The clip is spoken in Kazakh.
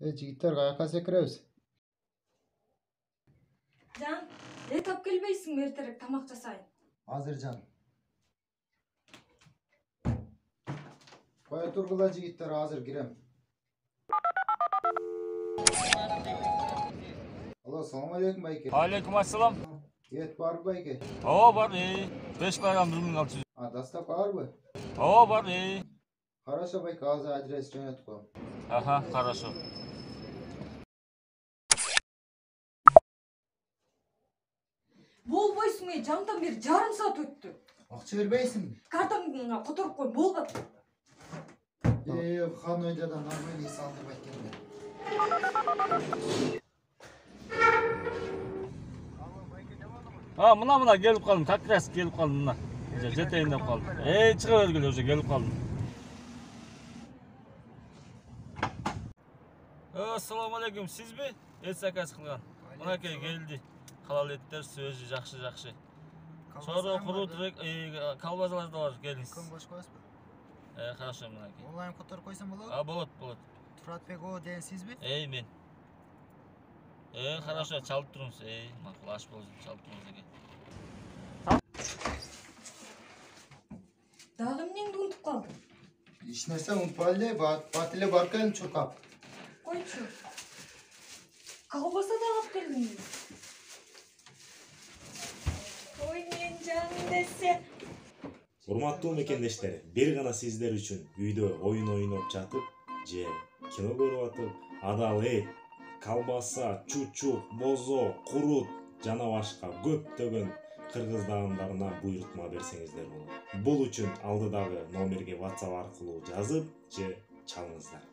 Жигиттер каяка секиребиз? Can, tap kelbeysin erterek tamak жасайын. Азыр жан. Кое тургула жигиттер, азыр кирем. Алло, салам алейкум байке. Алейкум ассалам. Ет бар байке? О, бар, 5 килограмм 1600. Доставка барбы? О, бар, Хорошо байке, азыр адрес жөнөтүп коем. Ага, хорошо. Болбойсуң, жандан бери жарым саат өттү. Акча бербейсиңби? Картаңа которуп кой, болбот. Хан ойдадан нормально салдырбайт экен. Мына келип калдым, как раз келип калдым мына. Жетейин деп калдым. Чыга бергиле, уже келип калдым. Ассаламу алейкум, сизби? Эт заказ кылган. Мынакей келди. Халал эттер сөзү жакшы. Sonra kuru direkt kalbazalar da var, geliniz. Kım boş koyasın. Хорошо, mınaki. Online kotor koysan olur. Болот. Turat Bey o den siz mi? Men. Хорошо, çalıp turunuz. Makul aş bolsun, çalıp turunuz eke. Дагы эмнеңди унутуп калдың? Эч нерсе унутпай эле, бат эле баркан чуркап. Койчу. Колбаса да алып келдиңби? Ой, мен жан десе. Урматтуу мекендештер, бир гана сиздер үчүн үйдө оюн ойноп жатып же кино көрүп атып, адал эт, колбаса, чучук, бозо, курут жана башка көптөгөн кыргыз даамдарына буйрутма берсеңиздер болот. Бул үчүн алдыдагы номерге WhatsApp аркылуу жазып же чалыңыздар.